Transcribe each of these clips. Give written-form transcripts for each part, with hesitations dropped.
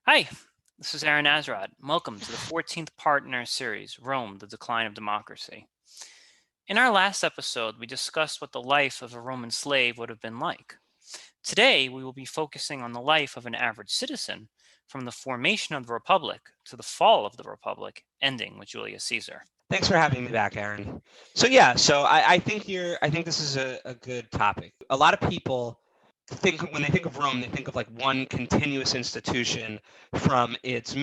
Hi, this is Aaron Azrod. Welcome to the 14th part in our series, Rome, the Decline of Democracy. In our last episode, we discussed what the life of a Roman slave would have been like. Today, we will be focusing on the life of an average citizen from the formation of the Republic to the fall of the Republic, ending with Julius Caesar. Thanks for having me back, Aaron. I think this is a good topic. A lot of people when they think of Rome, they think of like one continuous institution from its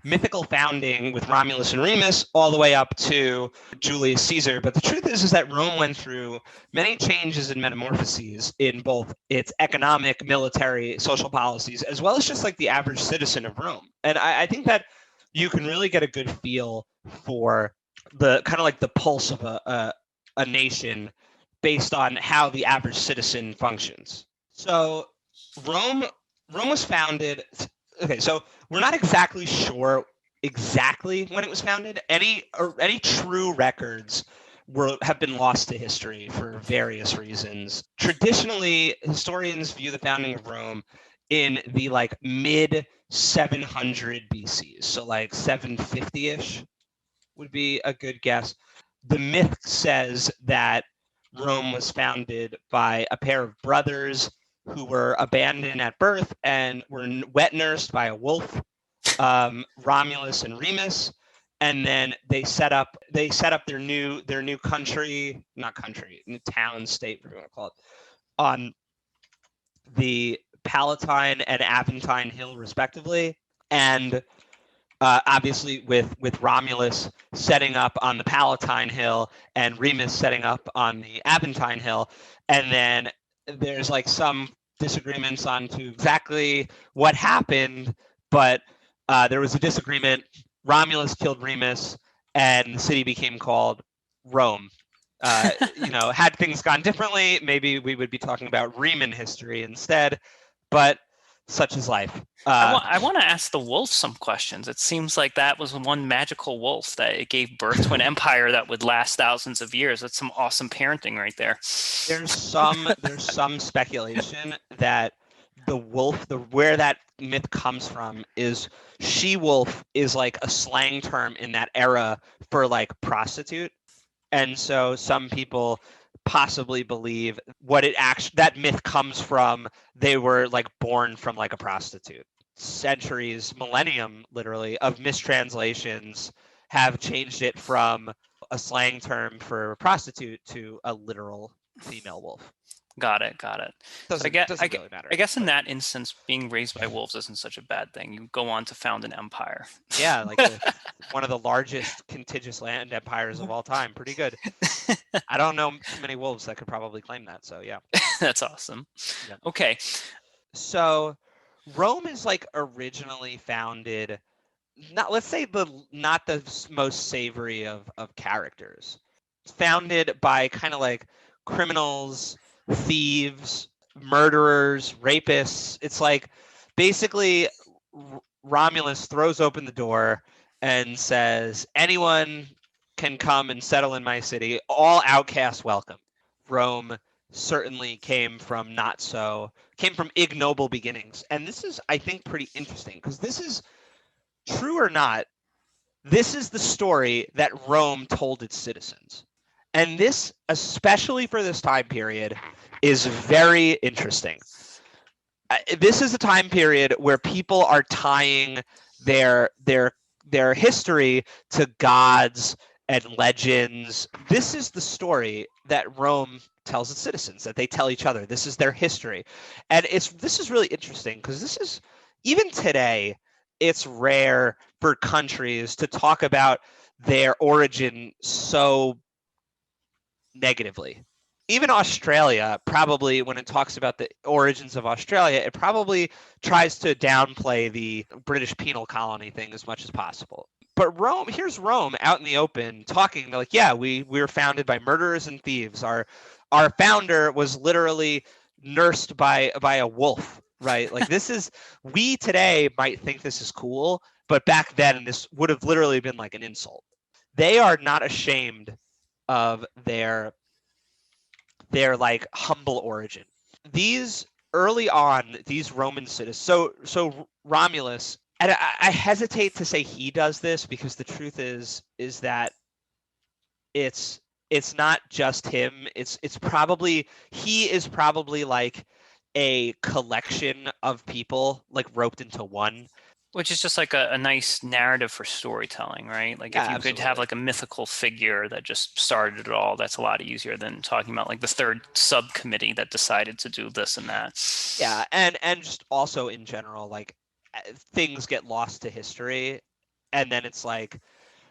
mythical founding with Romulus and Remus all the way up to Julius Caesar. But the truth is that Rome went through many changes and metamorphoses in both its economic, military, social policies, as well as just like the average citizen of Rome. And I think that you can really get a good feel for the kind of like the pulse of a nation based on how the average citizen functions. So Rome Rome was founded. Okay, so we're not exactly sure exactly when it was founded. Any true records have been lost to history for various reasons. Traditionally, historians view the founding of Rome in the like mid 700 BC, so like 750-ish would be a good guess. The myth says that Rome was founded by a pair of brothers who were abandoned at birth and were wet nursed by a wolf, Romulus and Remus, and then they set up their new country, not country, new town, state, whatever you want to call it, on the Palatine and Aventine Hill, respectively, and obviously with Romulus setting up on the Palatine Hill and Remus setting up on the Aventine Hill. And then there's like some disagreements on to exactly what happened, but there was a disagreement. Romulus killed Remus and the city became called Rome. Had things gone differently, maybe we would be talking about Reman history instead, but such is life. I want to ask the wolf some questions. It seems like that was one magical wolf that it gave birth to an empire that would last thousands of years. That's some awesome parenting right there. There's some speculation that the wolf, where that myth comes from, is she-wolf is like a slang term in that era for like prostitute, and so some people possibly believe that myth comes from they were like born from like a prostitute. Centuries, millennium, literally, of mistranslations have changed it from a slang term for prostitute to a literal female wolf. Got it. Doesn't really matter. I guess in that instance, being raised by wolves isn't such a bad thing. You go on to found an empire. Yeah, like one of the largest contiguous land empires of all time. Pretty good. I don't know too many wolves that could probably claim that. So yeah. That's awesome. Yeah. Okay. So Rome is like originally founded, not the most savory of characters. It's founded by kind of like criminals, thieves, murderers, rapists. It's like basically Romulus throws open the door and says, anyone can come and settle in my city. All outcasts welcome. Rome certainly came from ignoble beginnings. And this is, I think, pretty interesting because this is, true or not, this is the story that Rome told its citizens. And this, especially for this time period, is very interesting. This is a time period where people are tying their history to gods and legends. This is the story that Rome tells its citizens, that they tell each other. This is their history. And this is really interesting because this is, even today, it's rare for countries to talk about their origin so negatively. Even Australia, probably, when it talks about the origins of Australia, it probably tries to downplay the British penal colony thing as much as possible. But here's Rome out in the open talking. They're like, yeah, we were founded by murderers and thieves. Our founder was literally nursed by a wolf, right? Like we today might think this is cool, but back then this would have literally been like an insult. They are not ashamed of their like humble origin. These early on, these Roman citizens. So Romulus, and I hesitate to say he does this because the truth is that it's not just him. It's probably he is probably like a collection of people like roped into one. Which is just like a nice narrative for storytelling, right? Like if Yeah, you could have absolutely. like a mythical figure that just started it all, that's a lot easier than talking about like the third subcommittee that decided to do this and that. Yeah, and just also in general, like things get lost to history, and then it's like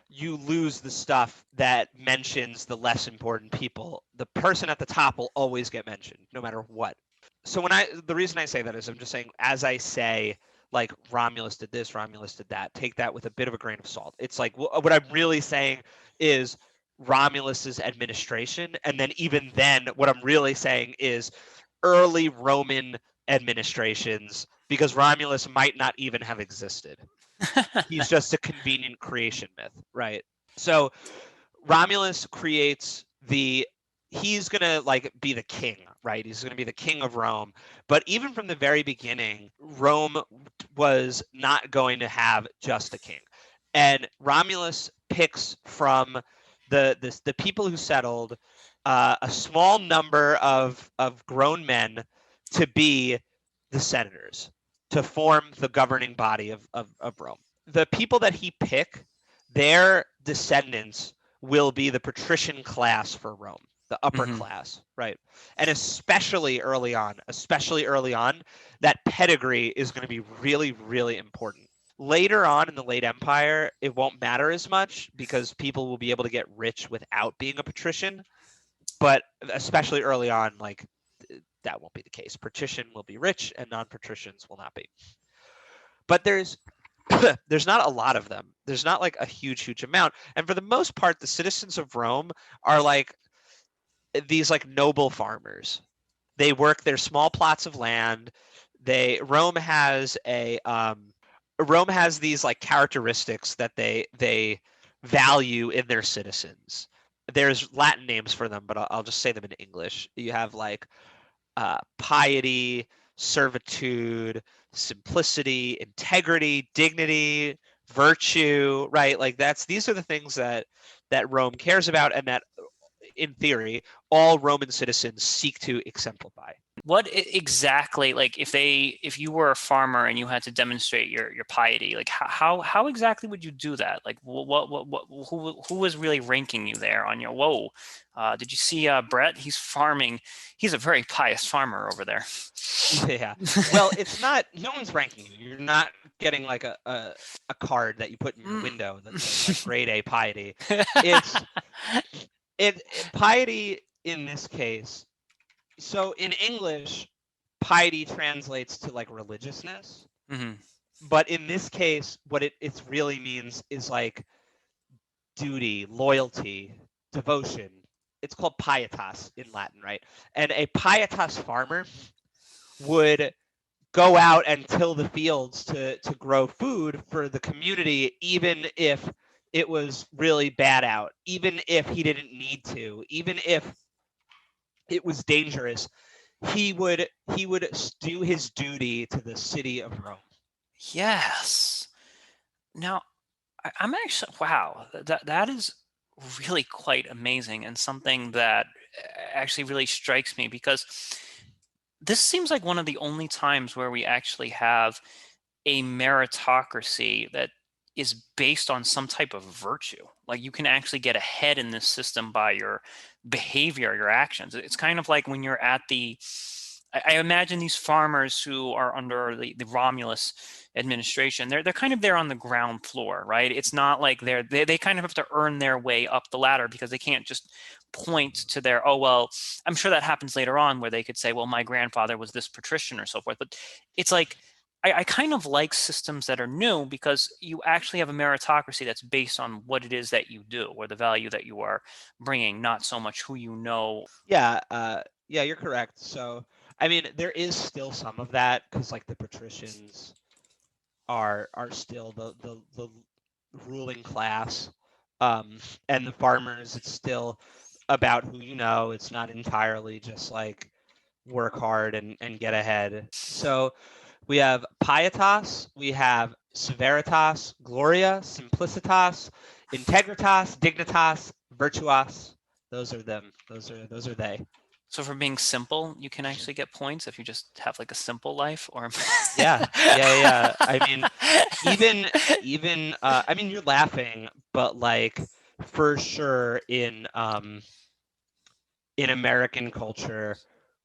you lose the stuff that mentions the less important people. The person at the top will always get mentioned, no matter what. So the reason I say that is I'm just saying, as I say, like Romulus did this, Romulus did that, take that with a bit of a grain of salt. It's like what I'm really saying is Romulus's administration, and then even then, what I'm really saying is early Roman administrations, because Romulus might not even have existed. He's just a convenient creation myth, right? So Romulus creates he's gonna like be the king, right? He's gonna be the king of Rome. But even from the very beginning, Rome was not going to have just a king. And Romulus picks from the people who settled a small number of grown men to be the senators, to form the governing body of Rome. The people that he pick, their descendants will be the patrician class for Rome, the upper Mhm. class, right? And especially early on, that pedigree is going to be really, really important. Later on in the late empire, it won't matter as much because people will be able to get rich without being a patrician. But especially early on, like that won't be the case. Patrician will be rich and non-patricians will not be. But there's not a lot of them. There's not like a huge amount. And for the most part, the citizens of Rome are like these like noble farmers. They work their small plots of land. Rome has these like characteristics that they value in their citizens. There's Latin names for them, but I'll just say them in English. You have like piety, servitude, simplicity, integrity, dignity, virtue, right? Like these are the things that Rome cares about, and that in theory all Roman citizens seek to exemplify. What exactly, like if you were a farmer and you had to demonstrate your piety, like how exactly would you do that? Like what who was really ranking you there on your whoa? Did you see Brett? He's farming. He's a very pious farmer over there. Yeah. Well, it's not. No one's ranking you. You're not getting like a card that you put in your Mm. window that says like grade A piety. It's piety in this case. So in English, piety translates to like religiousness, Mhm. but in this case, what it really means is like duty, loyalty, devotion. It's called pietas in Latin, right? And a pietas farmer would go out and till the fields to grow food for the community, even if it was really bad out, even if he didn't need to, even if it was dangerous, he would do his duty to the city of Rome. Yes. Now, I'm actually, wow, that is really quite amazing and something that actually really strikes me because this seems like one of the only times where we actually have a meritocracy that is based on some type of virtue. Like you can actually get ahead in this system by your behavior, your actions. It's kind of like when you're at I imagine these farmers who are under the Romulus administration, they're kind of there on the ground floor, right? It's not like they kind of have to earn their way up the ladder because they can't just point to their, oh well, I'm sure that happens later on where they could say, well, my grandfather was this patrician or so forth. But it's like I kind of like systems that are new because you actually have a meritocracy that's based on what it is that you do or the value that you are bringing, not so much who you know. Yeah, yeah, you're correct. So, I mean, there is still some of that because like the patricians are still the ruling class, um, and the farmers. It's still about who you know. It's not entirely just like work hard and get ahead. So we have pietas, we have severitas, gloria, simplicitas, integritas, dignitas, virtuos. Those are them. Those are they. So for being simple, you can actually get points if you just have like a simple life, or Yeah. I mean, even I mean, you're laughing, but like for sure in American culture,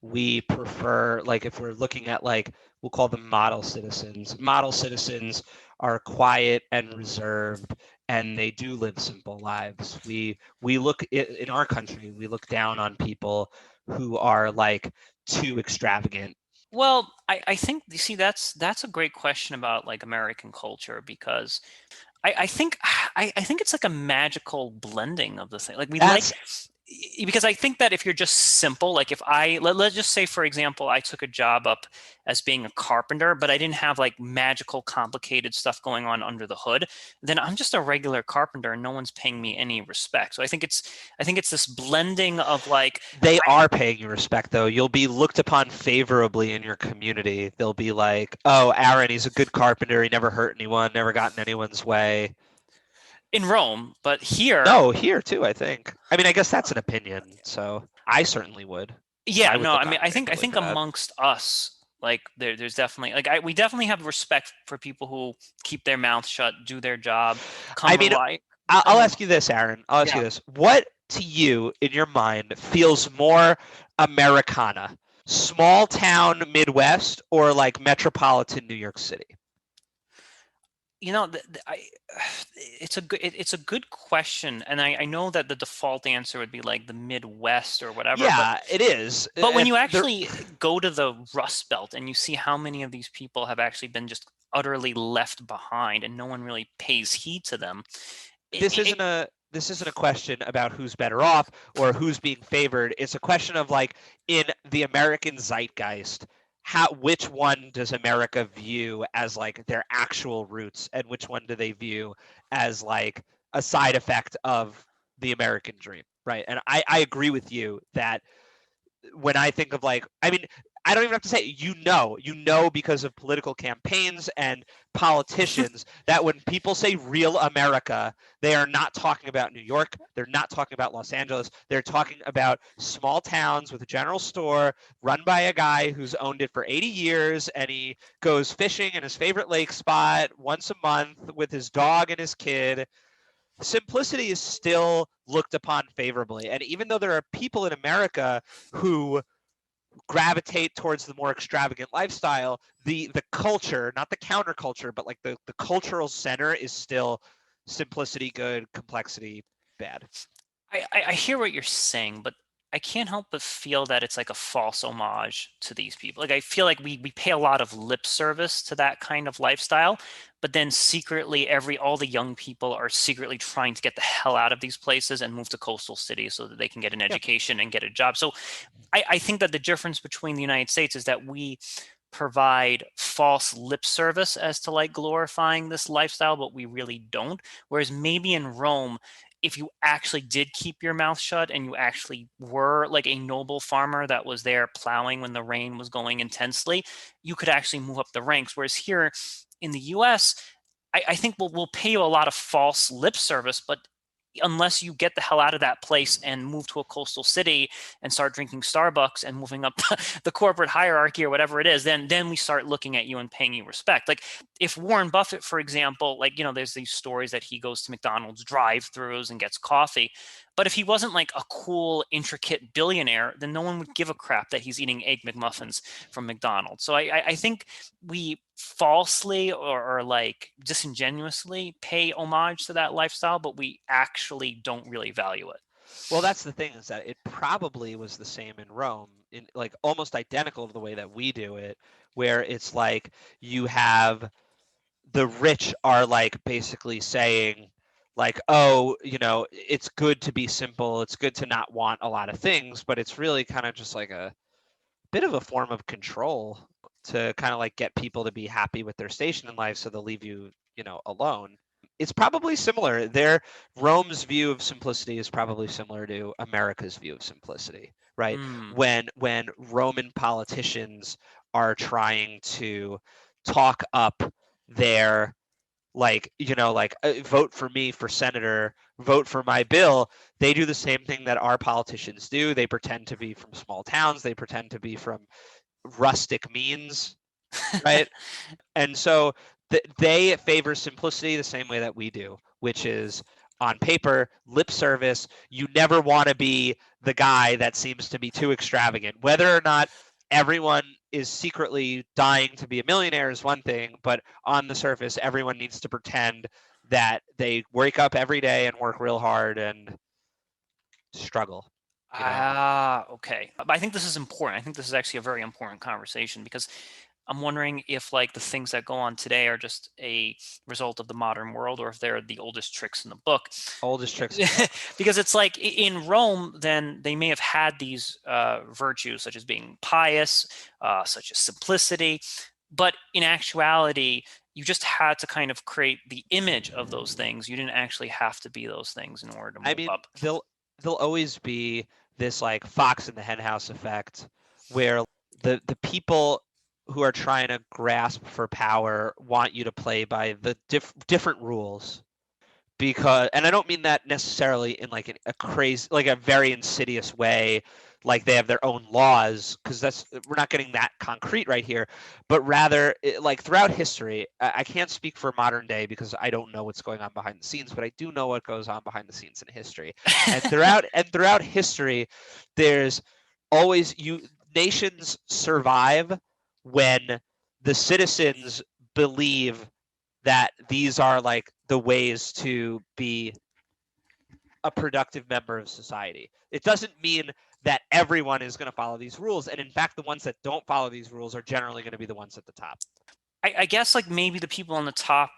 we prefer, like, if we're looking at, like, we'll call them model citizens. Model citizens are quiet and reserved, and they do live simple lives. We look in our country, we look down on people who are like too extravagant. Well, I think you see that's a great question about like American culture, because I think I think it's like a magical blending of the thing. Like we like That's because I think that if you're just simple, like if let's just say, for example, I took a job up as being a carpenter, but I didn't have like magical, complicated stuff going on under the hood, then I'm just a regular carpenter and no one's paying me any respect. So I think it's this blending of like, they are paying you respect, though. You'll be looked upon favorably in your community. They'll be like, "Oh, Aaron, he's a good carpenter. He never hurt anyone, never got in anyone's way." in Rome, but here, No, here too, I think. I mean, I guess that's an opinion, so I certainly would. yeah, I would no, look I on mean, I favorably think for that. amongst us, like there's definitely like we definitely have respect for people who keep their mouth shut, do their job, I come mean, rely. I I'll mean, ask you this, Aaron. I'll ask you yeah. this. What to you, in your mind, feels more Americana? Small town Midwest or like metropolitan New York City? You know, it's a good question, and I know that the default answer would be like the Midwest or whatever, Yeah, it is. but when And you there, actually go to the Rust Belt and you see how many of these people have actually been just utterly left behind, and no one really pays heed to them, this isn't a question about who's better off or who's being favored. It's a question of, like, in the American zeitgeist, which one does America view as like their actual roots, and which one do they view as like a side effect of the American dream, right? And I agree with you that when I think of, like, I mean, I don't even have to say it. You know, because of political campaigns and politicians, that when people say real America, they are not talking about New York. They're not talking about Los Angeles. They're talking about small towns with a general store run by a guy who's owned it for 80 years, and he goes fishing in his favorite lake spot once a month with his dog and his kid. Simplicity is still looked upon favorably. And even though there are people in America who gravitate towards the more extravagant lifestyle, the culture, not the counterculture, but like the cultural center is still simplicity good, complexity bad. I hear what you're saying, but I can't help but feel that it's like a false homage to these people. Like I feel like we pay a lot of lip service to that kind of lifestyle, but then secretly all the young people are secretly trying to get the hell out of these places and move to coastal cities so that they can get an Yeah. education and get a job. So I think that the difference between the United States is that we provide false lip service as to like glorifying this lifestyle, but we really don't. Whereas maybe in Rome, if you actually did keep your mouth shut and you actually were like a noble farmer that was there plowing when the rain was going intensely, you could actually move up the ranks. Whereas here in the US, I think we'll pay you a lot of false lip service, but unless you get the hell out of that place and move to a coastal city and start drinking Starbucks and moving up the corporate hierarchy or whatever it is, then we start looking at you and paying you respect. Like if Warren Buffett, for example, like, you know, there's these stories that he goes to McDonald's drive-throughs and gets coffee. But if he wasn't like a cool, intricate billionaire, then no one would give a crap that he's eating Egg McMuffins from McDonald's. So I think we falsely or like disingenuously pay homage to that lifestyle, but we actually don't really value it. Well, that's the thing, is that it probably was the same in Rome, in like almost identical to the way that we do it, where it's like you have the rich are like basically saying, like, oh, you know, it's good to be simple, it's good to not want a lot of things, but it's really kind of just like a bit of a form of control to kind of like get people to be happy with their station in life, so they'll leave you, you know, alone. It's probably similar. Rome's view of simplicity is probably similar to America's view of simplicity, right? Mm. When Roman politicians are trying to talk up their vote for me for senator, vote for my bill, they do the same thing that our politicians do. They pretend to be from small towns, they pretend to be from rustic means, right? And so they favor simplicity the same way that we do, which is on paper, lip service. You never want to be the guy that seems to be too extravagant. Whether or not everyone is secretly dying to be a millionaire is one thing, but on the surface, everyone needs to pretend that they wake up every day and work real hard and struggle. Okay. But I think this is important. I think this is actually a very important conversation because I'm wondering if like the things that go on today are just a result of the modern world or if they're the oldest tricks in the book. Oldest tricks in the book. Because it's like in Rome, then they may have had these virtues such as being pious, such as simplicity, but in actuality, you just had to kind of create the image of those things. You didn't actually have to be those things in order to I move mean, up. there'll always be this like fox in the henhouse effect where the people who are trying to grasp for power want you to play by the different rules, because, and I don't mean that necessarily in like a crazy, like a very insidious way, like they have their own laws, because we're not getting that concrete right here, but rather like throughout history, I can't speak for modern day because I don't know what's going on behind the scenes, but I do know what goes on behind the scenes in history. And throughout history, there's always nations survive when the citizens believe that these are like the ways to be a productive member of society. It doesn't mean that everyone is going to follow these rules. And in fact, the ones that don't follow these rules are generally going to be the ones at the top. I guess like maybe the people on the top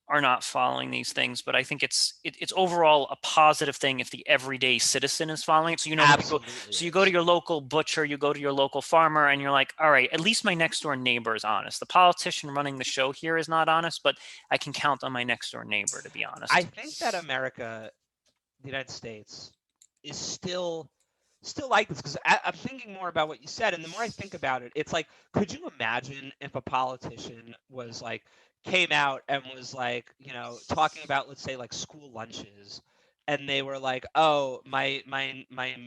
are not following these things, but I think it's overall a positive thing if the everyday citizen is following it. So you go to your local butcher, you go to your local farmer, and you're like, all right, at least my next door neighbor is honest. The politician running the show here is not honest, but I can count on my next door neighbor to be honest. I think that America, the United States, is still like this, because I'm thinking more about what you said, and the more I think about it, it's like, could you imagine if a politician was like came out and was like, talking about, let's say, like school lunches, and they were like, oh, my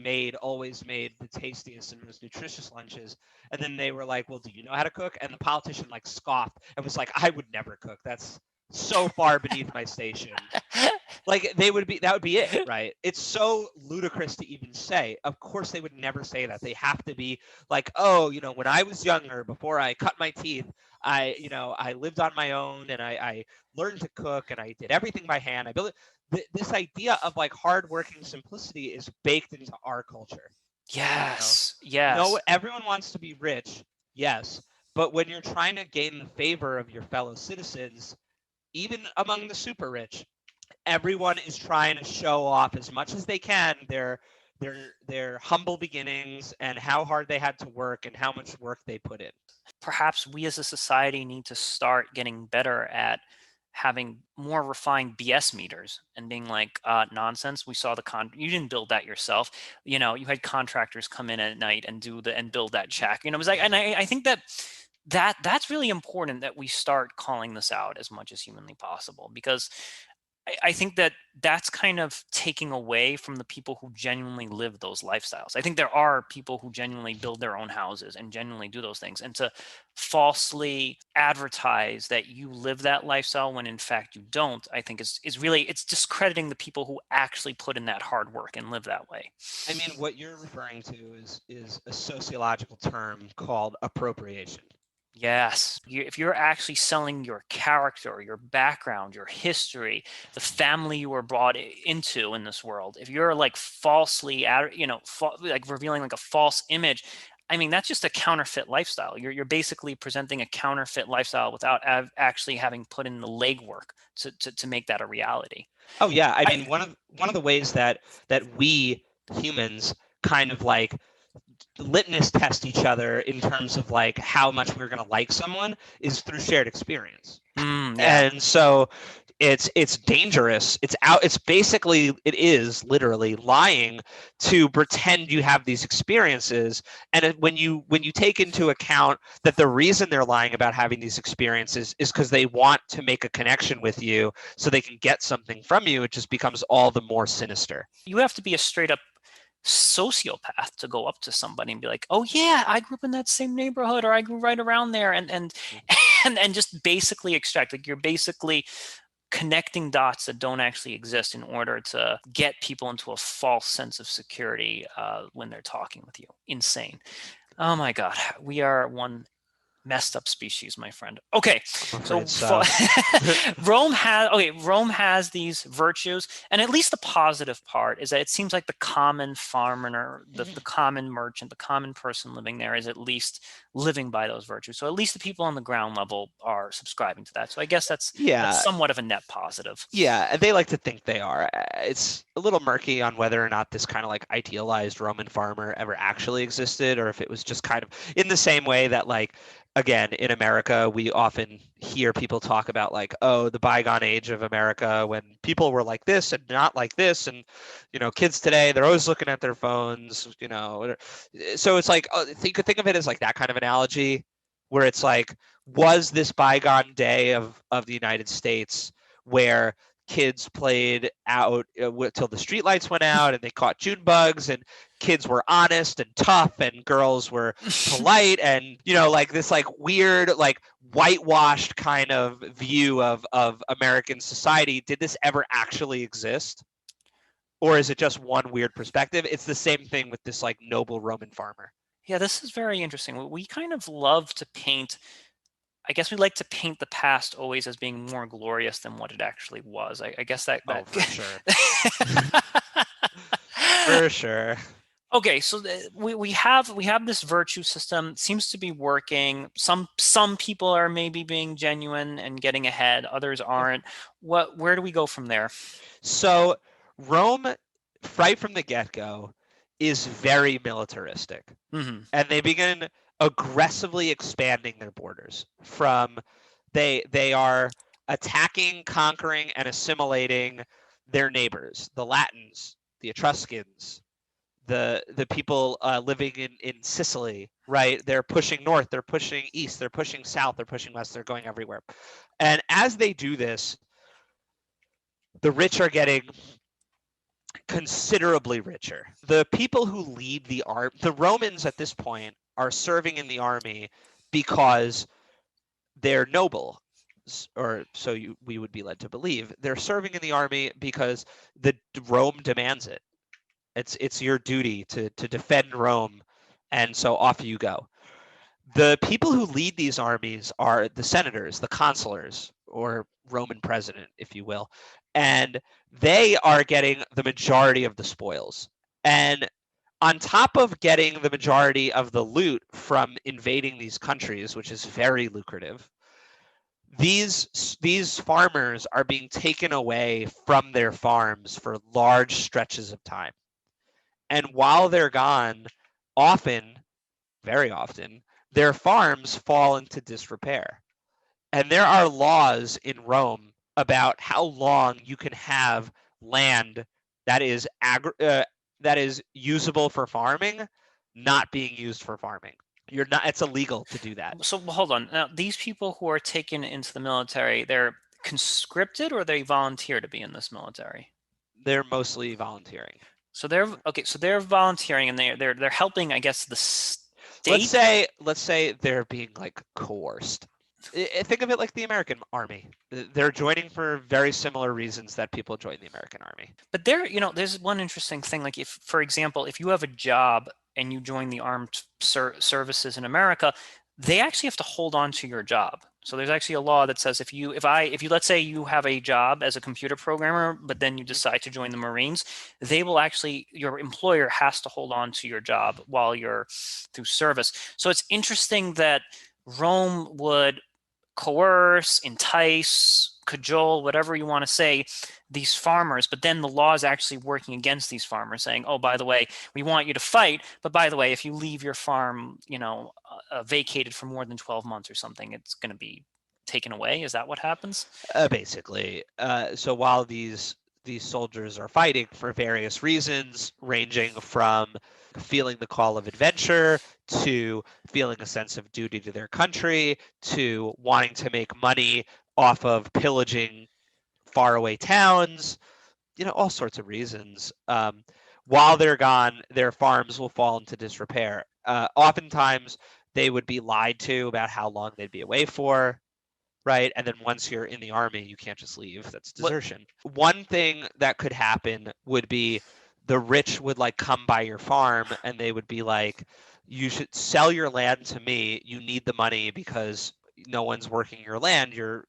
maid always made the tastiest and most nutritious lunches, and then they were like, well, do you know how to cook? And the politician like scoffed and was like, I would never cook. That's so far beneath my station. Like that would be it, right? It's so ludicrous to even say. Of course they would never say that. They have to be like, oh, when I was younger, before I cut my teeth, I lived on my own, and I learned to cook, and I did everything by hand. I built it. This idea of like hardworking simplicity is baked into our culture. Yes. No, everyone wants to be rich, yes, but when you're trying to gain the favor of your fellow citizens, even among the super rich, everyone is trying to show off as much as they can their humble beginnings and how hard they had to work and how much work they put in. Perhaps we as a society need to start getting better at having more refined BS meters and being like, nonsense. We saw you didn't build that yourself. You had contractors come in at night and build that check. It was like, and I think that's really important that we start calling this out as much as humanly possible, because I think that's kind of taking away from the people who genuinely live those lifestyles. I think there are people who genuinely build their own houses and genuinely do those things, and to falsely advertise that you live that lifestyle when in fact you don't, I think is really, it's discrediting the people who actually put in that hard work and live that way. I mean, what you're referring to is a sociological term called appropriation. Yes. If you're actually selling your character, your background, your history, the family you were brought into in this world, if you're like falsely, like revealing like a false image, I mean, that's just a counterfeit lifestyle. You're basically presenting a counterfeit lifestyle without actually having put in the legwork to make that a reality. Oh yeah, I mean, one of the ways that we humans kind of like litmus test each other in terms of like how much we're going to like someone is through shared experience. Yeah. And so it's dangerous. It is literally lying to pretend you have these experiences. And when you take into account that the reason they're lying about having these experiences is because they want to make a connection with you so they can get something from you, it just becomes all the more sinister. You have to be a straight up sociopath to go up to somebody and be like, oh yeah, I grew up in that same neighborhood, or I grew right around there, and and just basically extract, like, you're basically connecting dots that don't actually exist in order to get people into a false sense of security when they're talking with you. Insane. Oh my God, we are one messed up species, my friend. Okay, I'm so afraid so. Rome has these virtues, and at least the positive part is that it seems like the common farmer, the common merchant, the common person living there is at least living by those virtues. So at least the people on the ground level are subscribing to that. So I guess that's Yeah, somewhat of a net positive. yeah, and they like to think they are. It's a little murky on whether or not this kind of like idealized Roman farmer ever actually existed, or if it was just kind of in the same way that, like, again, in America, we often hear people talk about, like, oh, the bygone age of America when people were like this and not like this, and kids today, they're always looking at their phones. So it's like, you could think of it as like that kind of analogy, where it's like, was this bygone day of the United States where kids played out till the streetlights went out and they caught June bugs, and kids were honest and tough and girls were polite, and like this like weird like whitewashed kind of view of American society. Did this ever actually exist, or is it just one weird perspective? It's the same thing with this like noble Roman farmer. Yeah, this is very interesting. We kind of love to paint, I guess we like to paint the past always as being more glorious than what it actually was. I guess that Oh, for sure. For sure. Okay, so we have this virtue system. It seems to be working. Some people are maybe being genuine and getting ahead. Others aren't. Where do we go from there? So Rome, right from the get-go, is very militaristic, Mm-hmm. and they begin aggressively expanding their borders. They are attacking, conquering, and assimilating their neighbors, the Latins, the Etruscans, the people living in Sicily, right? They're pushing north, they're pushing east, they're pushing south, they're pushing west, they're going everywhere. And as they do this, the rich are getting considerably richer. The people who lead the Romans at this point are serving in the army because they're noble, or so we would be led to believe. They're serving in the army because Rome demands it. It's your duty to defend Rome, and so off you go. The people who lead these armies are the senators, the consulars, or Roman president, if you will, and they are getting the majority of the spoils. And on top of getting the majority of the loot from invading these countries, which is very lucrative, these farmers are being taken away from their farms for large stretches of time. And while they're gone, often, very often, their farms fall into disrepair. And there are laws in Rome about how long you can have land that is that is usable for farming, not being used for farming. You're not. It's illegal to do that. So hold on. Now, these people who are taken into the military, they're conscripted or they volunteer to be in this military? They're mostly volunteering. So they're okay. So they're volunteering and they're helping, I guess, the state. Let's say they're being like coerced. Think of it like the American army. They're joining for very similar reasons that people join the American army. But there's one interesting thing. Like, if, for example, if you have a job and you join the armed services in America, they actually have to hold on to your job. So there's actually a law that says if you let's say you have a job as a computer programmer, but then you decide to join the Marines, your employer has to hold on to your job while you're through service. So it's interesting that Rome would coerce, entice, cajole, whatever you want to say, these farmers, but then the law is actually working against these farmers, saying, oh, by the way, we want you to fight, but by the way, if you leave your farm, vacated for more than 12 months or something, it's going to be taken away? Is that what happens? Basically. So while these soldiers are fighting for various reasons, ranging from feeling the call of adventure to feeling a sense of duty to their country to wanting to make money off of pillaging faraway towns, all sorts of reasons. While they're gone, their farms will fall into disrepair. Oftentimes, they would be lied to about how long they'd be away for, right? And then once you're in the army, you can't just leave. That's What? desertion. One thing that could happen would be the rich would like come by your farm and they would be like, you should sell your land to me. You need the money because no one's working your land. You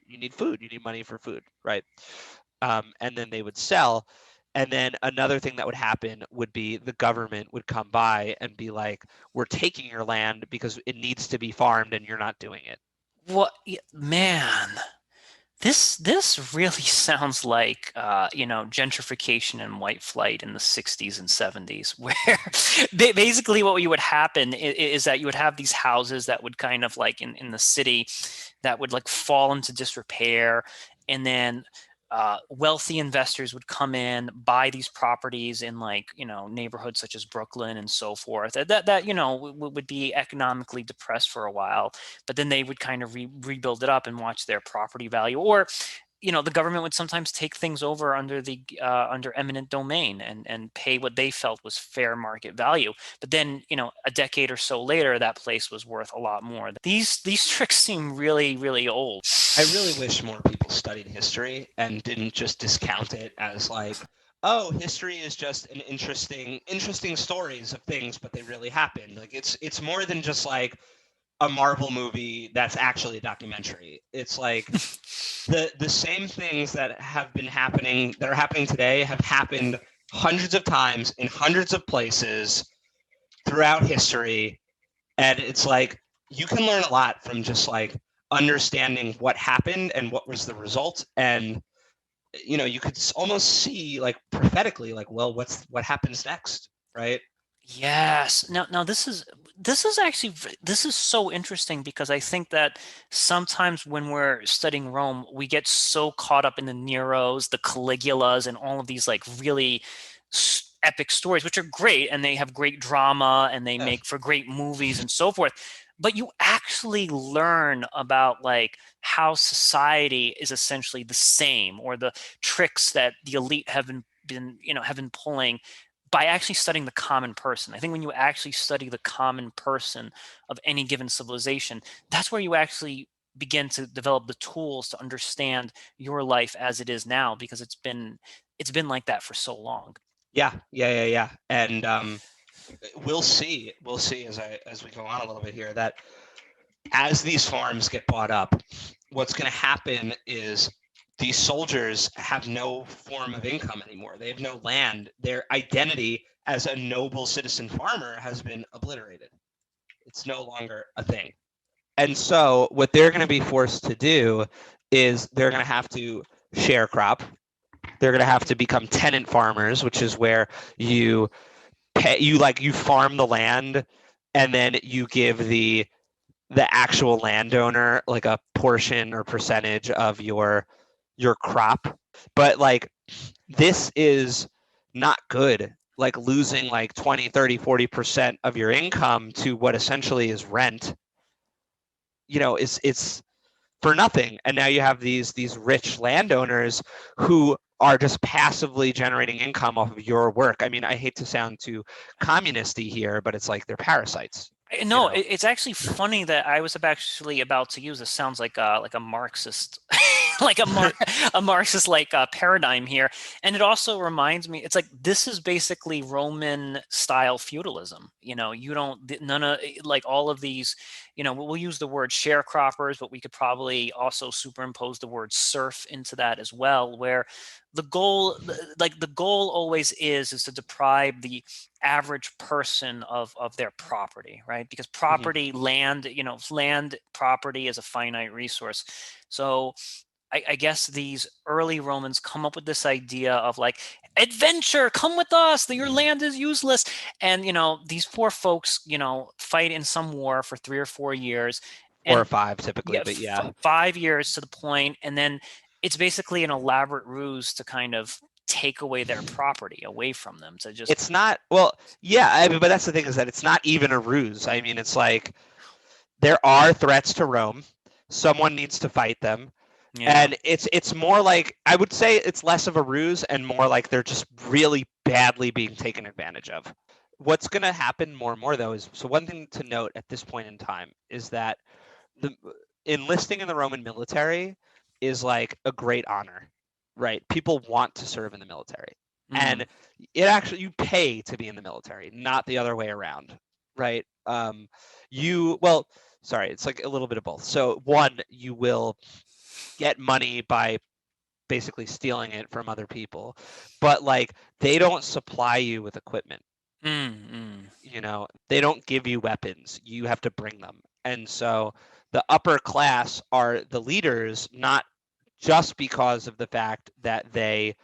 need food. You need money for food, right? And then they would sell. And then another thing that would happen would be the government would come by and be like, we're taking your land because it needs to be farmed and you're not doing it. What? Man, this really sounds like gentrification and white flight in the 60s and 70s, where basically what would happen is that you would have these houses that would kind of like in the city that would like fall into disrepair, and then wealthy investors would come in, buy these properties in like neighborhoods such as Brooklyn and so forth. That would be economically depressed for a while, but then they would kind of rebuild it up and watch their property value. Or the government would sometimes take things over under eminent domain and pay what they felt was fair market value. But then a decade or so later, that place was worth a lot more. These tricks seem really, really old. I really wish more people studied history and didn't just discount it as like, oh, history is just an interesting stories of things, but they really happened. Like it's more than just like a Marvel movie that's actually a documentary. It's like the same things that are happening today have happened hundreds of times in hundreds of places throughout history. And it's like you can learn a lot from just like understanding what happened and what was the result. And you could almost see like prophetically, like, well, what happens next, right? Yes. Now this is so interesting, because I think that sometimes when we're studying Rome, we get so caught up in the Neros, the Caligulas, and all of these like really epic stories, which are great, and they have great drama and they Yes. make for great movies and so forth. But you actually learn about like how society is essentially the same, or the tricks that the elite have been pulling by actually studying the common person. I think when you actually study the common person of any given civilization, that's where you actually begin to develop the tools to understand your life as it is now, because it's been like that for so long. Yeah. And we'll see as we go on a little bit here that as these farms get bought up, what's going to happen is these soldiers have no form of income anymore. They have no land. Their identity as a noble citizen farmer has been obliterated. It's no longer a thing. And so what they're going to be forced to do is they're going to have to share crop. They're going to have to become tenant farmers, which is where you you farm the land and then you give the actual landowner like a portion or percentage of your crop. But like this is not good, like losing like 20, 30, 40% of your income to what essentially is rent, it's for nothing. And now you have these rich landowners who are just passively generating income off of your work. I mean, I hate to sound too communisty here, but it's like they're parasites. No, it's actually funny that I was actually about to use this. Sounds like a Marxist, a Marxist like paradigm here, and it also reminds me. It's like this is basically Roman style feudalism. You don't none of like all of these. We'll use the word sharecroppers, but we could probably also superimpose the word serf into that as well, where the goal always is to deprive the average person of their property, right? Because Mhm. property, land property is a finite resource. So I guess these early Romans come up with this idea of like, adventure, come with us, that your land is useless. And, these poor folks, fight in some war for 3 or 4 years. 4 or And 5 typically, but yeah. 5 years to the point, and then it's basically an elaborate ruse to kind of take away their property away from them, to just It's not, well, yeah, I mean, but that's the thing, is that it's not even a ruse. I mean, it's like there are threats to Rome. Someone needs to fight them. yeah. And it's more like, I would say it's less of a ruse and more like they're just really badly being taken advantage of. What's going to happen more and more, though, is, so one thing to note at this point in time is that the enlisting in the Roman military is like a great honor, right? People want to serve in the military. And it actually, you pay to be in the military, not the other way around, right? Well, sorry, it's like a little bit of both. So one, you will get money by basically stealing it from other people, but like they don't supply you with equipment. You know, they don't give you weapons. You have to bring them. And so the upper class are the leaders, not just because of the fact that they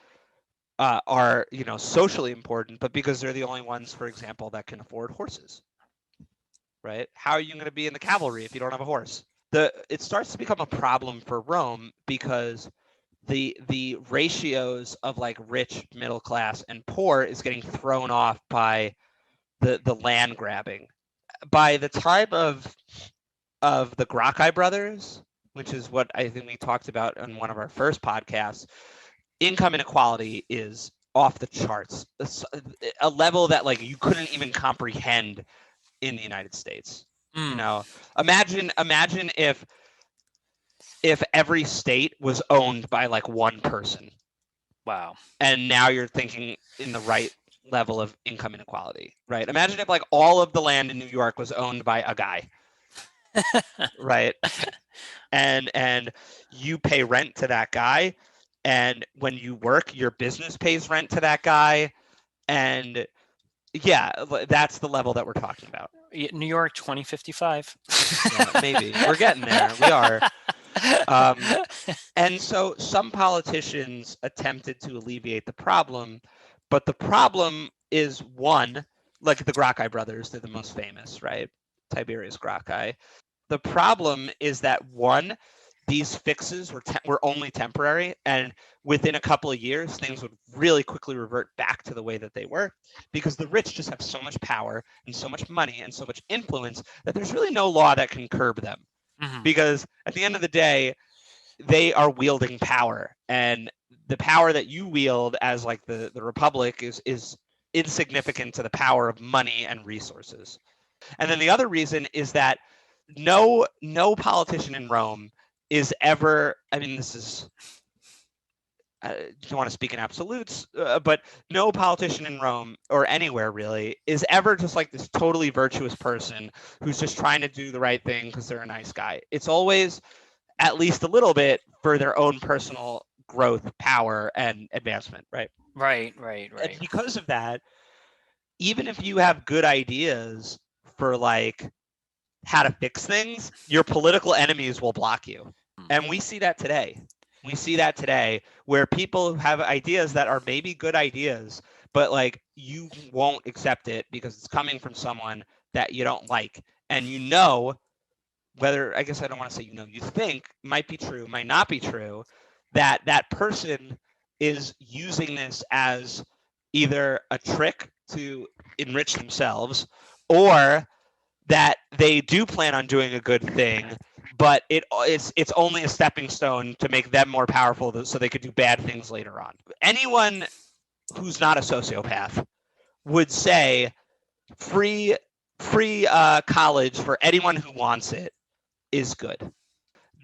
are, you know, socially important, but because they're the only ones, for example, that can afford horses. Right? How are you going to be in the cavalry if you don't have a horse? It starts to become a problem for Rome because the ratios of like rich, middle class, and poor is getting thrown off by the land grabbing. By the time of the Gracchi brothers, which is what I think we talked about on one of our first podcasts, income inequality is off the charts, a level that like you couldn't even comprehend in the United States. You know, imagine if every state was owned by like one person. Wow. And now you're thinking in the right level of income inequality, right? Imagine if like all of the land in New York was owned by a guy, right? And you pay rent to that guy, and when you work, your business pays rent to that guy, and yeah, that's the level that we're talking about. New York 2055. Yeah, maybe we're getting there. We are. And so some politicians attempted to alleviate the problem, but the problem is, one, like the Gracchi brothers, they're the most famous, right? Tiberius Gracchi. The problem is that, one, these fixes were only temporary, and within a couple of years, things would really quickly revert back to the way that they were, because the rich just have so much power and so much money and so much influence that there's really no law that can curb them. Because at the end of the day, they are wielding power, and the power that you wield as like the republic is insignificant to the power of money and resources. And then the other reason is that no politician in Rome is ever, I mean, this is, I don't want to speak in absolutes, but no politician in Rome or anywhere really is ever just like this totally virtuous person who's just trying to do the right thing because they're a nice guy. It's always at least a little bit for their own personal growth, power, and advancement, right? Right. And because of that, even if you have good ideas for like how to fix things, your political enemies will block you. And we see that today. We see that today where people have ideas that are maybe good ideas, but like you won't accept it because it's coming from someone that you don't like. And you know, whether, I guess I don't want to say, you know, you think might be true, might not be true, that that person is using this as either a trick to enrich themselves, or that they do plan on doing a good thing, but it's only a stepping stone to make them more powerful so they could do bad things later on. Anyone who's not a sociopath would say free college for anyone who wants it is good.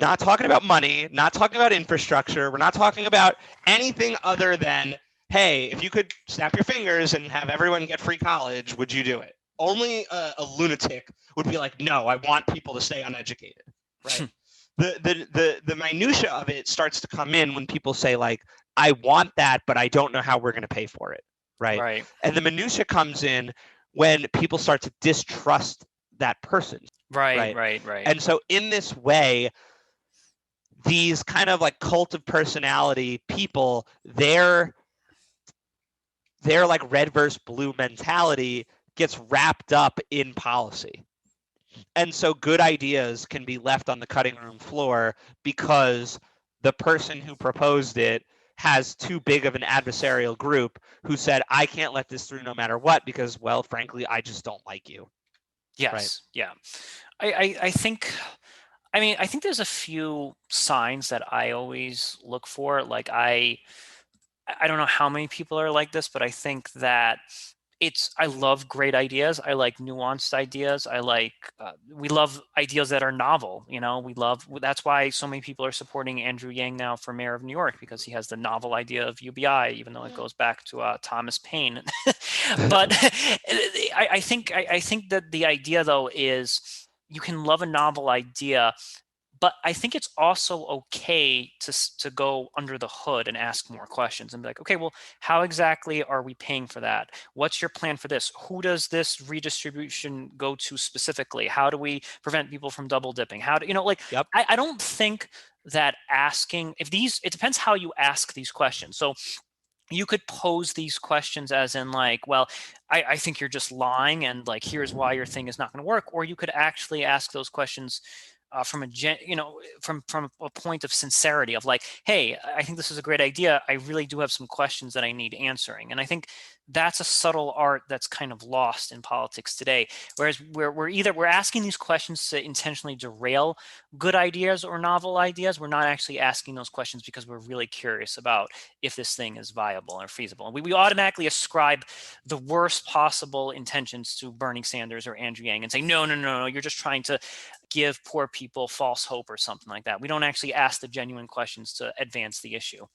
Not talking about money, not talking about infrastructure. We're not talking about anything other than, hey, if you could snap your fingers and have everyone get free college, would you do it? Only a lunatic would be like, no, I want people to stay uneducated, right? The minutia of it starts to come in when people say like, I want that, but I don't know how we're going to pay for it, right? And the minutia comes in when people start to distrust that person. Right. And so in this way, these kind of like cult of personality people, their like red versus blue mentality gets wrapped up in policy. And so good ideas can be left on the cutting room floor because the person who proposed it has too big of an adversarial group who said, I can't let this through no matter what because, well, frankly, I just don't like you. Yes. Right. Yeah. I think, I mean, I think there's a few signs that I always look for. Like I don't know how many people are like this, but I think that I love great ideas. I like nuanced ideas. We love ideas that are novel. That's why so many people are supporting Andrew Yang now for mayor of New York, because he has the novel idea of UBI, even though it goes back to Thomas Paine. But I think that the idea, though, is you can love a novel idea, but I think it's also okay to go under the hood and ask more questions and be like, okay, well, how exactly are we paying for that? What's your plan for this? Who does this redistribution go to specifically? How do we prevent people from double dipping? How do Yep. I don't think that it depends how you ask these questions. So you could pose these questions as in like, well, I think you're just lying, and like, here's why your thing is not going to work. Or you could actually ask those questions from from a point of sincerity of like, hey, I think this is a great idea. I really do have some questions that I need answering. And I think that's a subtle art that's kind of lost in politics today. Whereas we're asking these questions to intentionally derail good ideas or novel ideas. We're not actually asking those questions because we're really curious about if this thing is viable or feasible. And we automatically ascribe the worst possible intentions to Bernie Sanders or Andrew Yang and say, no, you're just trying to give poor people false hope or something like that. We don't actually ask the genuine questions to advance the issue.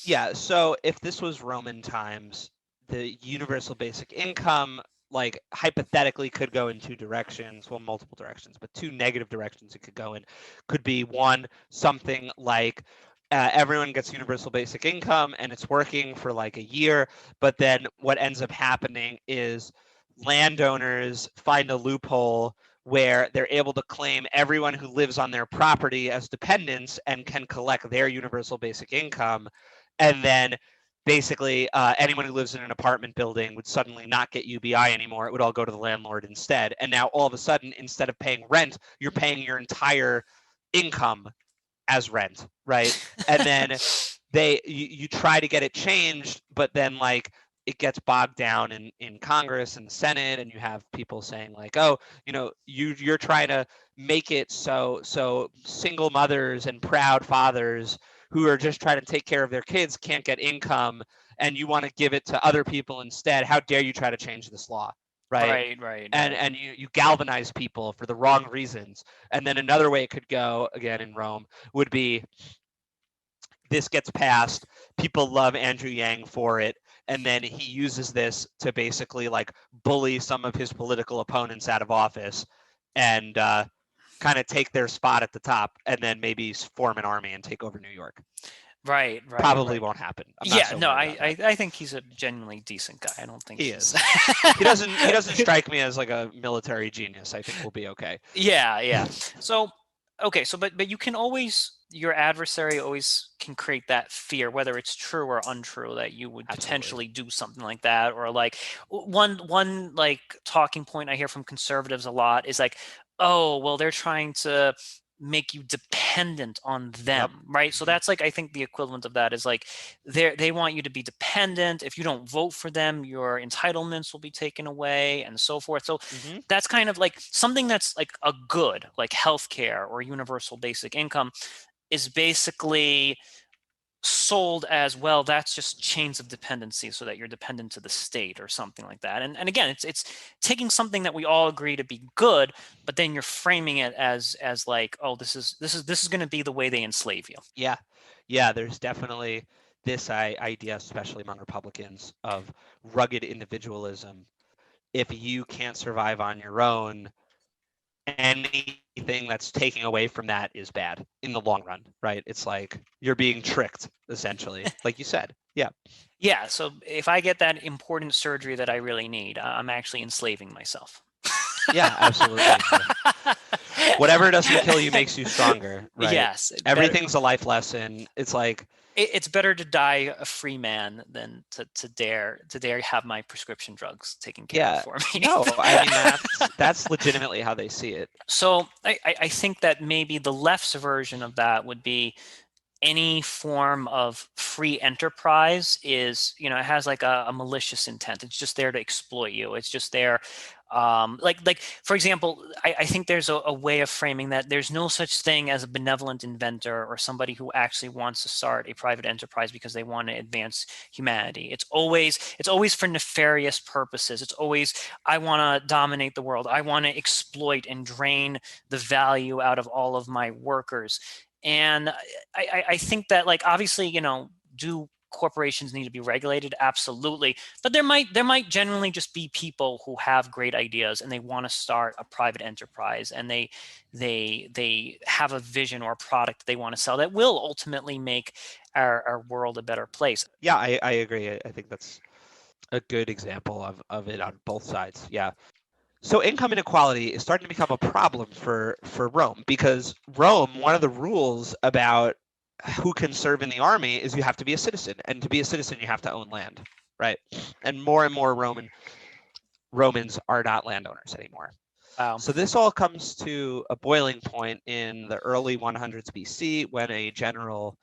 Yeah. So if this was Roman times, the universal basic income, like hypothetically, could go in two directions. Well, multiple directions, but two negative directions it could go in. Could be one, something like everyone gets universal basic income and it's working for like a year, but then what ends up happening is landowners find a loophole where they're able to claim everyone who lives on their property as dependents and can collect their universal basic income. And then basically anyone who lives in an apartment building would suddenly not get UBI anymore. It would all go to the landlord instead. And now all of a sudden, instead of paying rent, you're paying your entire income as rent, right? And then you try to get it changed, but then like it gets bogged down in Congress and the Senate, and you have people saying like, oh, you're trying to make it so single mothers and proud fathers who are just trying to take care of their kids can't get income, and you want to give it to other people instead. How dare you try to change this law? Right. And you galvanize people for the wrong reasons. And then another way it could go, again in Rome, would be this gets passed, people love Andrew Yang for it, and then he uses this to basically like bully some of his political opponents out of office and kind of take their spot at the top, and then maybe form an army and take over New York. Right. Probably won't happen. I'm not so worried about that. I think he's a genuinely decent guy. I don't think he is. He doesn't strike me as like a military genius. I think we'll be okay. Yeah. So okay, but you can always, your adversary always can create that fear, whether it's true or untrue, that you would potentially do something like that. Or like one like talking point I hear from conservatives a lot is like, oh, well, they're trying to make you dependent on them, right? So that's like, I think the equivalent of that is like they want you to be dependent. If you don't vote for them, your entitlements will be taken away and so forth. So that's kind of like something that's like a good, like healthcare or universal basic income, is basically sold as, well, that's just chains of dependency, so that you're dependent to the state or something like that. And again, it's taking something that we all agree to be good, but then you're framing it as like, oh, this is going to be the way they enslave you. Yeah, there's definitely this idea, especially among Republicans, of rugged individualism. If you can't survive on your own, anything that's taking away from that is bad in the long run, right? It's like you're being tricked, essentially, like you said. Yeah, so if I get that important surgery that I really need, I'm actually enslaving myself. Yeah, absolutely. Whatever doesn't kill you makes you stronger, right? Yes. Everything's a life lesson. It's like It's better to die a free man than to dare have my prescription drugs taken care of Yeah. for me. No, I mean that's legitimately how they see it. So I think that maybe the left's version of that would be any form of free enterprise is, it has like a malicious intent. It's just there to exploit you. It's just there. Like for example, I think there's a way of framing that there's no such thing as a benevolent inventor or somebody who actually wants to start a private enterprise because they want to advance humanity. It's always for nefarious purposes. It's always, I want to dominate the world. I want to exploit and drain the value out of all of my workers. And I think that, like, obviously, do corporations need to be regulated? Absolutely. But there might generally just be people who have great ideas and they want to start a private enterprise, and they have a vision or a product they want to sell that will ultimately make our world a better place. Yeah, I agree. I think that's a good example of it on both sides. Yeah. So income inequality is starting to become a problem for Rome, because Rome, one of the rules about who can serve in the army is you have to be a citizen, and to be a citizen you have to own land, right? And more Romans are not landowners anymore. Wow. So this all comes to a boiling point in the early 100s BC, when a general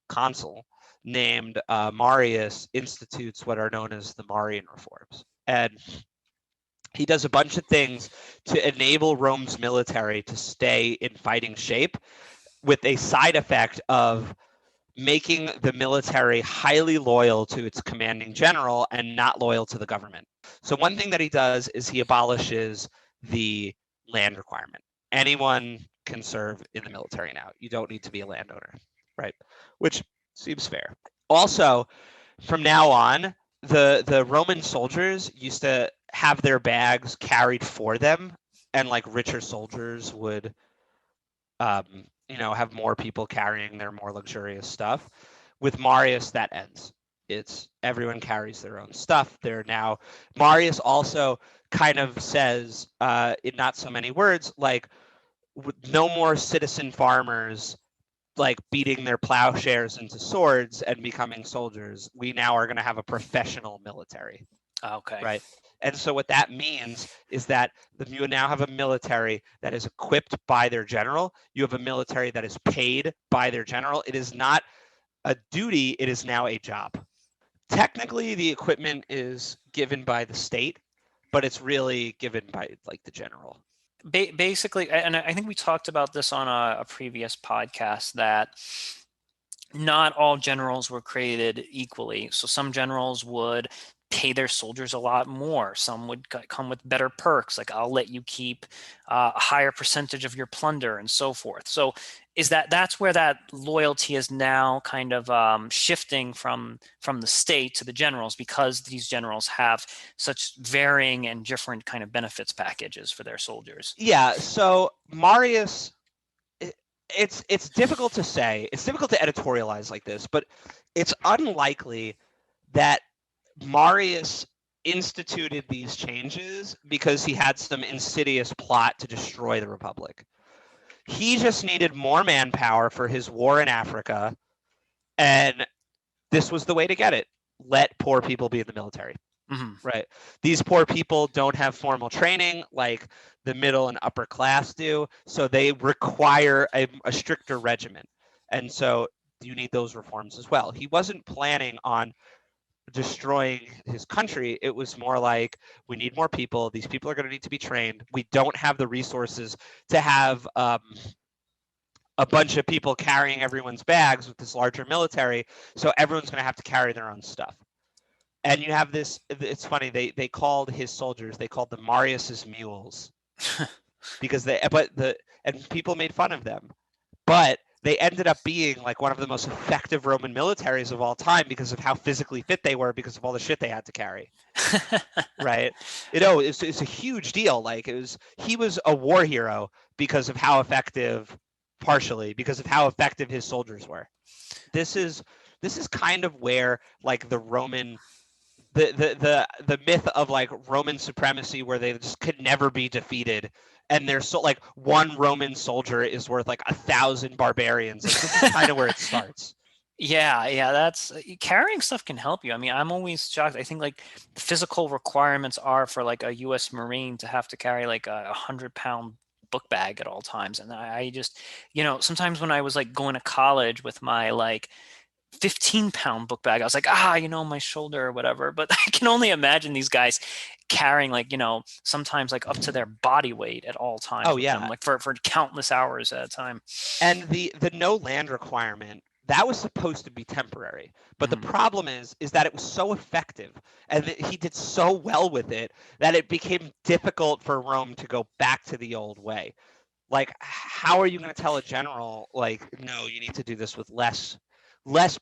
consul named Marius institutes what are known as the Marian reforms. And he does a bunch of things to enable Rome's military to stay in fighting shape, with a side effect of making the military highly loyal to its commanding general and not loyal to the government. So one thing that he does is he abolishes the land requirement. Anyone can serve in the military now. You don't need to be a landowner, right? Which seems fair. Also, from now on, the Roman soldiers used to have their bags carried for them, and like richer soldiers would have more people carrying their more luxurious stuff. With Marius, that ends. It's everyone carries their own stuff. They're now Marius also kind of says, in not so many words, like, no more citizen farmers like beating their plowshares into swords and becoming soldiers. We now are going to have a professional military. Okay. Right. And so what that means is that you now have a military that is equipped by their general. You have a military that is paid by their general. It is not a duty, it is now a job. Technically, the equipment is given by the state, but it's really given by like the general. Basically, and I think we talked about this on a previous podcast, that not all generals were created equally. So some generals would pay their soldiers a lot more. Some would come with better perks, like, I'll let you keep a higher percentage of your plunder and so forth. So that's where that loyalty is now kind of shifting from the state to the generals, because these generals have such varying and different kind of benefits packages for their soldiers. Yeah. So Marius, it's difficult to say. It's difficult to editorialize like this, but it's unlikely that Marius instituted these changes because he had some insidious plot to destroy the Republic. He just needed more manpower for his war in Africa, and this was the way to get it. Let poor people be in the military. Mm-hmm. Right. These poor people don't have formal training like the middle and upper class do, so they require a stricter regimen. And so you need those reforms as well. He wasn't planning on destroying his country. It was more like, we need more people. These people are going to need to be trained. We don't have the resources to have a bunch of people carrying everyone's bags with this larger military, so everyone's going to have to carry their own stuff. And you have this, it's funny, they called his soldiers, they called them Marius's mules. Because and people made fun of them. But they ended up being like one of the most effective Roman militaries of all time because of how physically fit they were, because of all the shit they had to carry. Right? It's a huge deal. Like, he was a war hero because of how effective, partially because of how effective his soldiers were. This is kind of where like the Roman the myth of like Roman supremacy, where they just could never be defeated, and they're so like one Roman soldier is worth like 1,000 barbarians. Like, this is kind of where it starts. Yeah, that's carrying stuff can help you. I mean, I'm always shocked. I think like the physical requirements are for like a U.S. Marine to have to carry like a 100-pound book bag at all times. And I just, sometimes when I was like going to college with my like 15-pound book bag, I was like, my shoulder or whatever. But I can only imagine these guys carrying like, sometimes like up to their body weight at all times Oh with them, yeah. like for countless hours at a time. And the no land requirement, that was supposed to be temporary. But the Mhm. problem is that it was so effective and that he did so well with it that it became difficult for Rome to go back to the old way. Like, how are you going to tell a general, like, no, you need to do this with less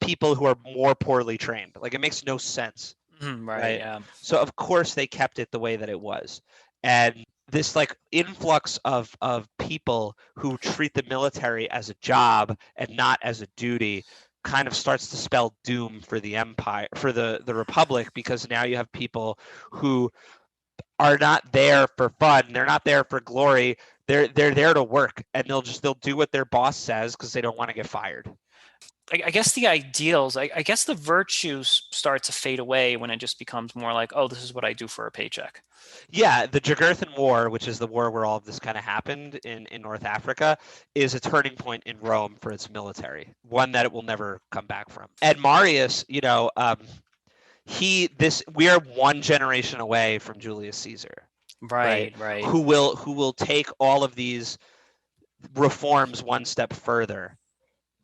people who are more poorly trained? Like, it makes no sense, Right, right? yeah. So of course they kept it the way that it was. And this like influx of people who treat the military as a job and not as a duty kind of starts to spell doom for the empire, for the republic, because now you have people who are not there for fun, they're not there for glory, they're there to work, and they'll do what their boss says because they don't want to get fired. I guess the ideals, I guess the virtues start to fade away when it just becomes more like, oh, this is what I do for a paycheck. Yeah, the Jugurthan War, which is the war where all of this kind of happened in North Africa, is a turning point in Rome for its military, one that it will never come back from. And Marius, we are one generation away from Julius Caesar, right? Right, right. Who will take all of these reforms one step further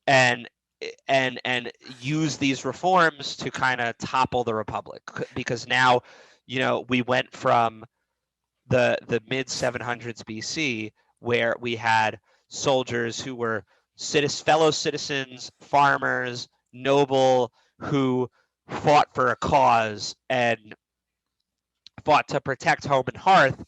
and and use these reforms to kind of topple the republic, because now we went from the mid 700s BC, where we had soldiers who were fellow citizens, farmers, noble, who fought for a cause and fought to protect home and hearth,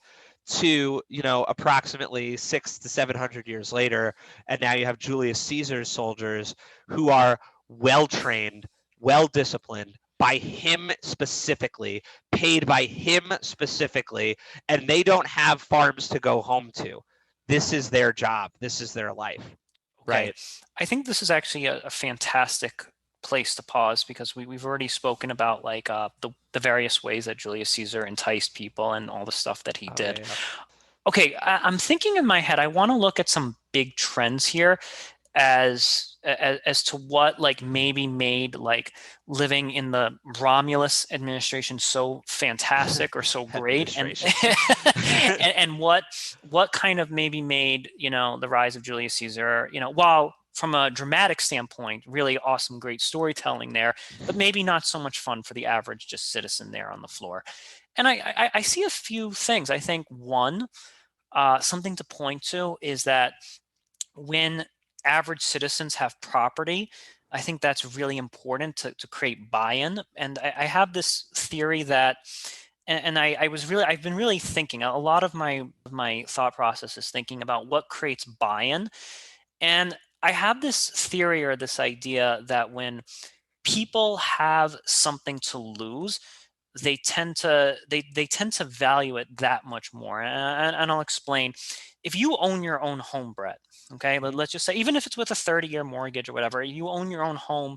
to approximately 600 to 700 years later, and now you have Julius Caesar's soldiers who are well trained, well disciplined by him specifically, paid by him specifically, and they don't have farms to go home to. This is their job, this is their life, Okay. right? I think this is actually a fantastic place to pause because we've already spoken about like the various ways that Julius Caesar enticed people and all the stuff that he Oh yeah, did. yeah. Okay, I'm thinking in my head, I want to look at some big trends here as to what like maybe made like living in the Romulus administration so fantastic or so great, and Administration. and what kind of maybe made the rise of Julius Caesar, while from a dramatic standpoint really awesome, great storytelling there, but maybe not so much fun for the average just citizen there on the floor. And I see a few things. I think one, something to point to is that when average citizens have property, I think that's really important to create buy-in. And I have this theory that, and I've been really thinking a lot of my thought process is thinking about what creates buy-in. And I have this theory or this idea that when people have something to lose, they tend to value it that much more. And I'll explain. If you own your own home, Brett, okay, Mhm. let's just say even if it's with a 30-year mortgage or whatever, you own your own home,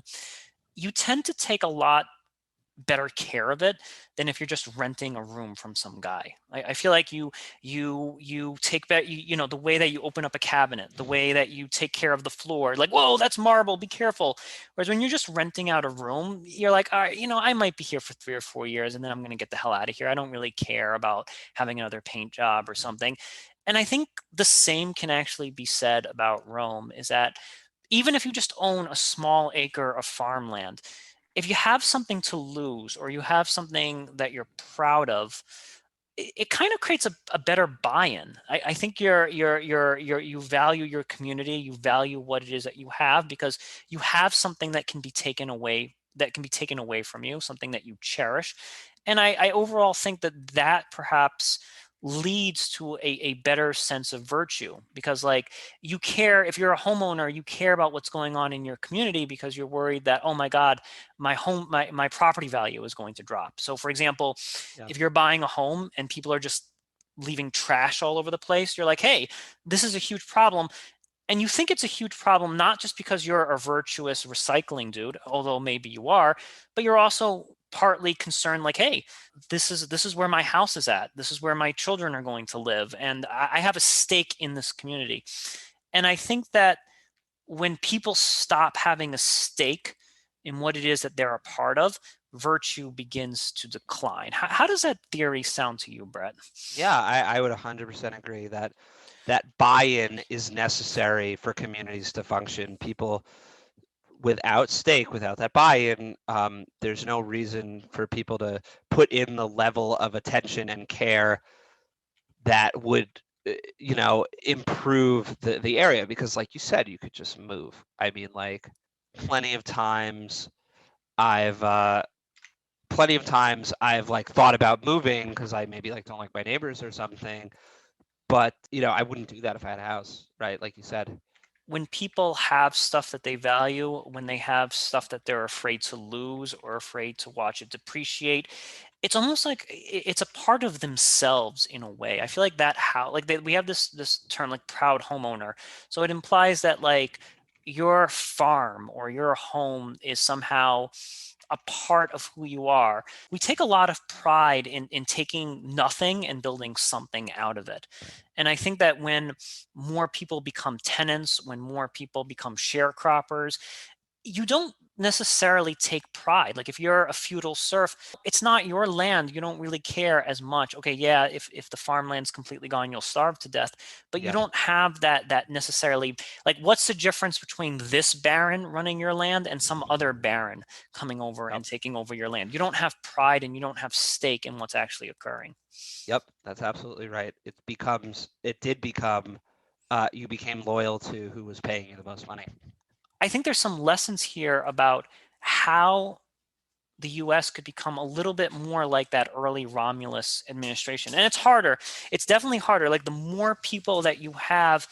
you tend to take a lot better care of it than if you're just renting a room from some guy. I feel like you take that, the way that you open up a cabinet, the way that you take care of the floor, like, whoa, that's marble, be careful. Whereas when you're just renting out a room, you're like, all right, I might be here for 3 or 4 years and then I'm going to get the hell out of here. I don't really care about having another paint job or something. And I think the same can actually be said about Rome, is that even if you just own a small acre of farmland, if you have something to lose or you have something that you're proud of, it kind of creates a better buy-in. I think you value your community, you value what it is that you have because you have something that can be taken away from you, something that you cherish. And I overall think that perhaps leads to a better sense of virtue because like you care, if you're a homeowner, you care about what's going on in your community because you're worried that, oh my God, my property value is going to drop. So for example, Yeah. if you're buying a home and people are just leaving trash all over the place, you're like, hey, this is a huge problem. And you think it's a huge problem, not just because you're a virtuous recycling dude, although maybe you are, but you're also partly concerned like, hey, this is where my house is at. This is where my children are going to live. And I have a stake in this community. And I think that when people stop having a stake in what it is that they're a part of, virtue begins to decline. How does that theory sound to you, Brett? Yeah, I would 100% agree that that buy-in is necessary for communities to function. People without stake, without that buy-in, there's no reason for people to put in the level of attention and care that would, improve the area. Because, like you said, you could just move. I mean, like, plenty of times I've like thought about moving because I maybe like don't like my neighbors or something. But I wouldn't do that if I had a house, right? Like you said. When people have stuff that they value, when they have stuff that they're afraid to lose or afraid to watch it depreciate, it's almost like it's a part of themselves in a way. I feel like that how like we have this term like proud homeowner. So it implies that like your farm or your home is somehow a part of who you are. We take a lot of pride in taking nothing and building something out of it. And I think that when more people become tenants, when more people become sharecroppers, you don't necessarily take pride. Like if you're a feudal serf, it's not your land. You don't really care as much. Okay, yeah, if the farmland's completely gone, you'll starve to death. But you Yeah. don't have that necessarily. Like, what's the difference between this baron running your land and some other baron coming over Yep. and taking over your land? You don't have pride and you don't have stake in what's actually occurring. Yep. That's absolutely right. It did become, you became loyal to who was paying you the most money. I think there's some lessons here about how the US could become a little bit more like that early Romulus administration. And it's harder. It's definitely harder. Like the more people that you have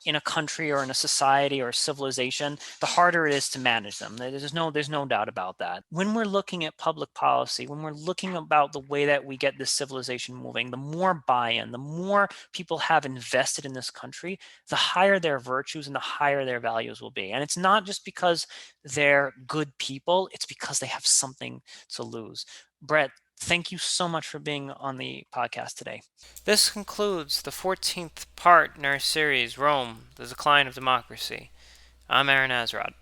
in a country or in a society or a civilization, the harder it is to manage them. There's no doubt about that. When we're looking at public policy, when we're looking about the way that we get this civilization moving, the more buy-in, the more people have invested in this country, the higher their virtues and the higher their values will be. And it's not just because they're good people, it's because they have something to lose. Brett, thank you so much for being on the podcast today. This concludes the 14th part in our series, Rome, the Decline of Democracy. I'm Aaron Azrod.